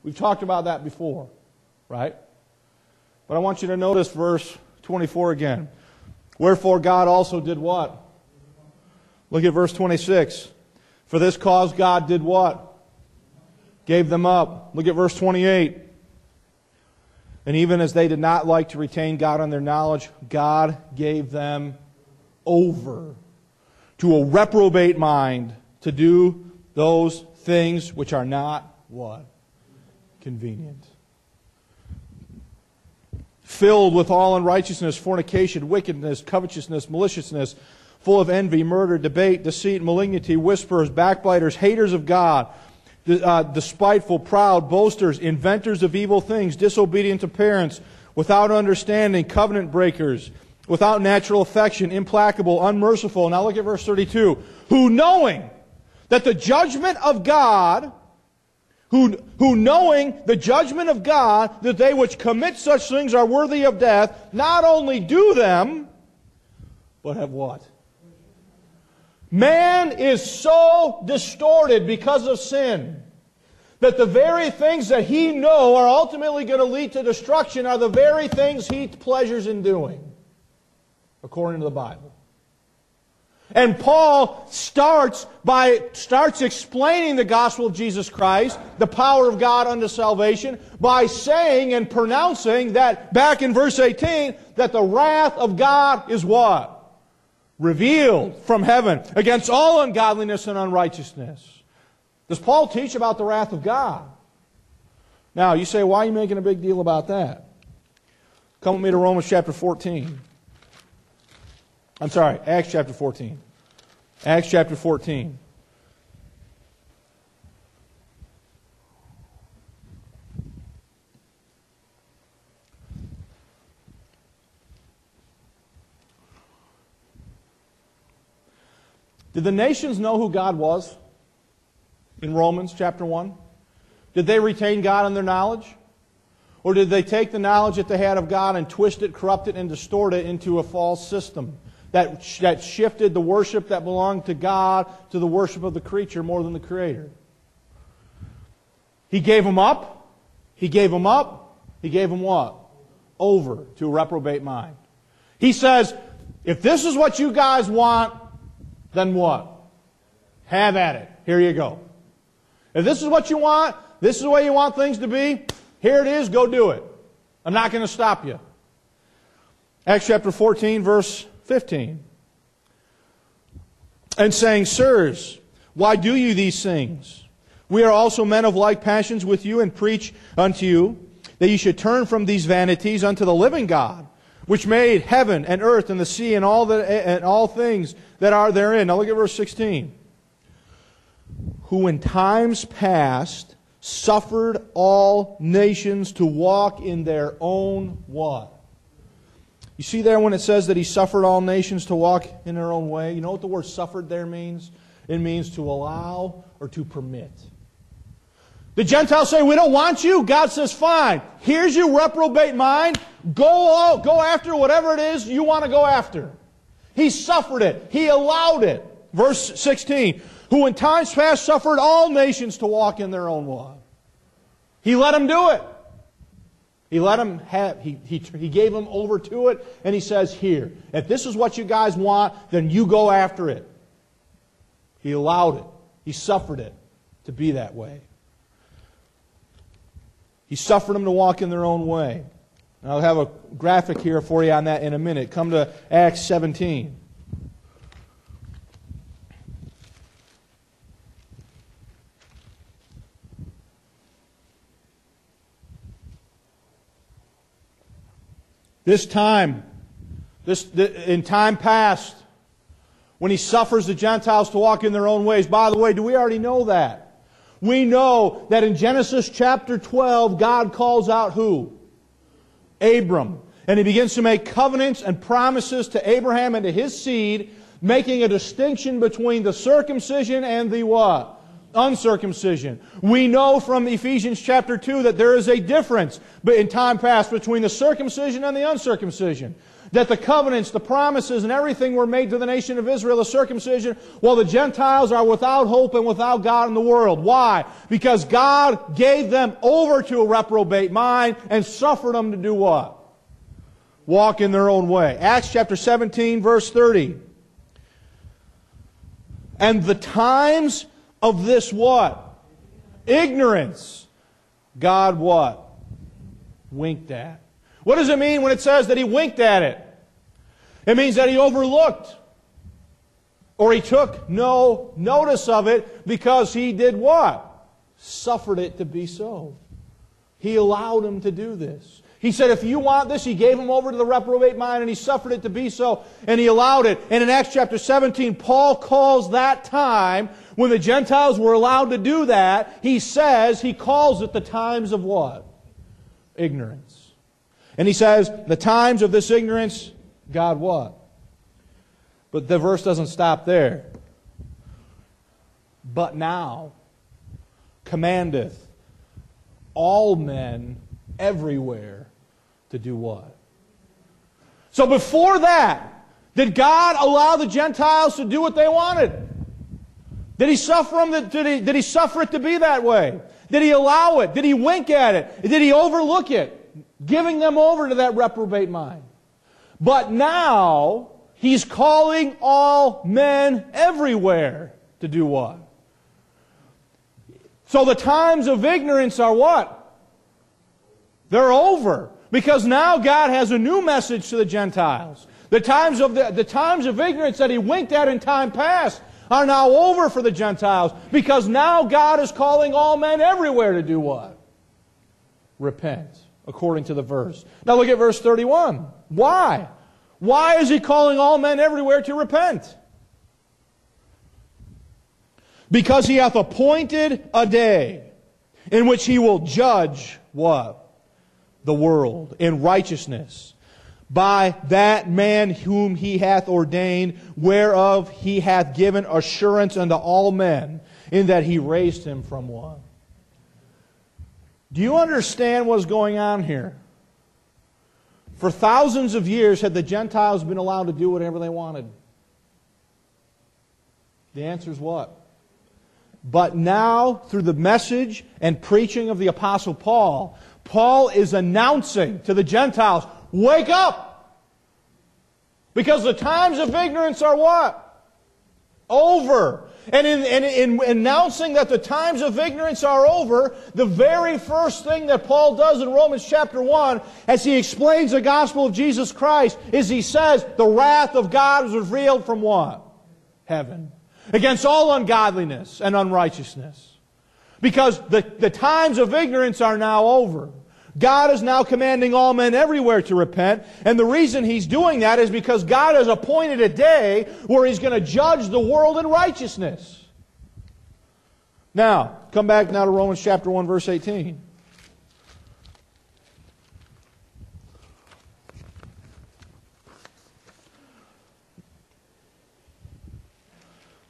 We've talked about that before, right? But I want you to notice verse 24 again. Wherefore God also did what? Look at verse 26. For this cause God did what? Gave them up. Look at verse 28. And even as they did not like to retain God on their knowledge, God gave them over to a reprobate mind to do those things which are not what? Convenient. Filled with all unrighteousness, fornication, wickedness, covetousness, maliciousness, full of envy, murder, debate, deceit, malignity, whisperers, backbiters, haters of God, despiteful, proud, boasters, inventors of evil things, disobedient to parents, without understanding, covenant breakers, without natural affection, implacable, unmerciful. Now look at verse 32. Who knowing that the judgment of God, who knowing the judgment of God, that they which commit such things are worthy of death, not only do them, but have what? Man is so distorted because of sin that the very things that he knows are ultimately going to lead to destruction are the very things he pleasures in doing, according to the Bible. And Paul starts explaining the gospel of Jesus Christ, the power of God unto salvation, by saying and pronouncing that, back in verse 18, that the wrath of God is what? Revealed from heaven against all ungodliness and unrighteousness. Does Paul teach about the wrath of God? Now, you say, why are you making a big deal about that? Come with me to Romans chapter 14. I'm sorry, Acts chapter 14. Acts chapter 14. Did the nations know who God was in Romans chapter 1? Did they retain God in their knowledge? Or did they take the knowledge that they had of God and twist it, corrupt it, and distort it into a false system that shifted the worship that belonged to God to the worship of the creature more than the Creator? He gave them up. He gave them up. He gave them what? Over to a reprobate mind. He says, if this is what you guys want, then what? Have at it. Here you go. If this is what you want, this is the way you want things to be, here it is, go do it. I'm not going to stop you. Acts chapter 14, verse 15. And saying, Sirs, why do you these things? We are also men of like passions with you, and preach unto you that you should turn from these vanities unto the living God, which made heaven and earth and the sea and all things that are therein. Now look at verse 16. Who in times past suffered all nations to walk in their own what? You see there when it says that He suffered all nations to walk in their own way? You know what the word suffered there means? It means to allow or to permit. The Gentiles say, we don't want you. God says, fine. Here's your reprobate mind. Go after whatever it is you want to go after. He suffered it. He allowed it. Verse 16. Who in times past suffered all nations to walk in their own way. He let them do it. He let them have. He gave them over to it, and He says, here, if this is what you guys want, then you go after it. He allowed it. He suffered it to be that way. He suffered them to walk in their own way. And I'll have a graphic here for you on that in a minute. Come to Acts 17. In time past, when He suffers the Gentiles to walk in their own ways. By the way, do we already know that? We know that in Genesis chapter 12, God calls out who? Abram. And He begins to make covenants and promises to Abraham and to his seed, making a distinction between the circumcision and the what? Uncircumcision. We know from Ephesians chapter 2 that there is a difference in time past between the circumcision and the uncircumcision. that the covenants, the promises, and everything were made to the nation of Israel, the circumcision, while the Gentiles are without hope and without God in the world. Why? Because God gave them over to a reprobate mind and suffered them to do what? Walk in their own way. Acts chapter 17, verse 30. And the times of this what? Ignorance. God what? Winked at. What does it mean when it says that He winked at it? It means that He overlooked. Or He took no notice of it because He did what? Suffered it to be so. He allowed Him to do this. He said, if you want this, He gave Him over to the reprobate mind and He suffered it to be so, and He allowed it. And in Acts chapter 17, Paul calls that time when the Gentiles were allowed to do that, he calls it the times of what? Ignorance. And he says, the times of this ignorance, God what? But the verse doesn't stop there. But now commandeth all men everywhere to do what? So before that, did God allow the Gentiles to do what they wanted? Did He suffer them? Did He suffer it to be that way? Did He allow it? Did He wink at it? Did He overlook it? Giving them over to that reprobate mind. But now, He's calling all men everywhere to do what? So the times of ignorance are what? They're over. Because now God has a new message to the Gentiles. The times of ignorance that He winked at in time past are now over for the Gentiles. Because now God is calling all men everywhere to do what? Repent. According to the verse. Now look at verse 31. Why? Why is He calling all men everywhere to repent? Because He hath appointed a day in which He will judge what? The world in righteousness by that man whom He hath ordained, whereof He hath given assurance unto all men, in that He raised Him from what? Do you understand what's going on here? For thousands of years had the Gentiles been allowed to do whatever they wanted. The answer is what? But now, through the message and preaching of the Apostle Paul, Paul is announcing to the Gentiles, wake up! Because the times of ignorance are what? Over. And in announcing that the times of ignorance are over, the very first thing that Paul does in Romans chapter 1, as he explains the gospel of Jesus Christ, is he says, the wrath of God is revealed from what? Heaven. Against all ungodliness and unrighteousness. Because the times of ignorance are now over. God is now commanding all men everywhere to repent. And the reason He's doing that is because God has appointed a day where He's going to judge the world in righteousness. Now, come back now to Romans chapter 1, verse 18.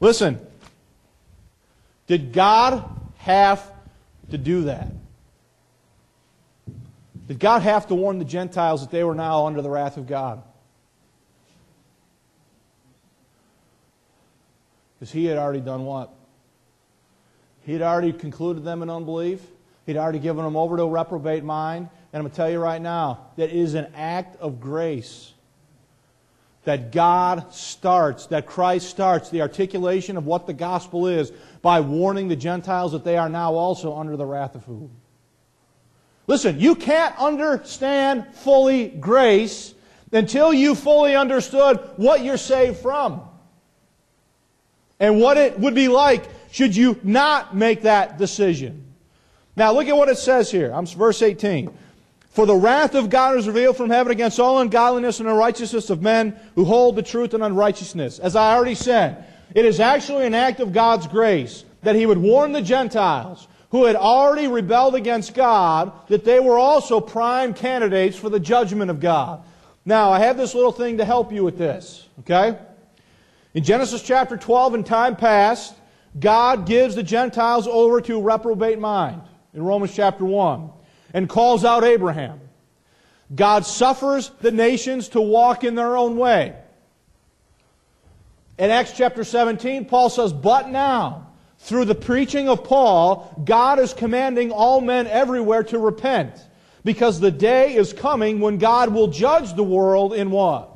Listen, did God have to do that? Did God have to warn the Gentiles that they were now under the wrath of God? Because He had already done what? He had already concluded them in unbelief. He'd already given them over to a reprobate mind. And I'm going to tell you right now, that is an act of grace. That God starts, that Christ starts the articulation of what the gospel is by warning the Gentiles that they are now also under the wrath of who? Listen, you can't understand fully grace until you fully understood what you're saved from. And what it would be like should you not make that decision. Now look at what it says here. Verse 18. For the wrath of God is revealed from heaven against all ungodliness and unrighteousness of men who hold the truth in unrighteousness. As I already said, it is actually an act of God's grace that He would warn the Gentiles who had already rebelled against God that they were also prime candidates for the judgment of God. Now, I have this little thing to help you with this. Okay? In Genesis chapter 12, in time past, God gives the Gentiles over to a reprobate mind in Romans chapter 1 and calls out Abraham. God suffers the nations to walk in their own way. In Acts chapter 17, Paul says, "But now, through the preaching of Paul, God is commanding all men everywhere to repent, because the day is coming when God will judge the world in what?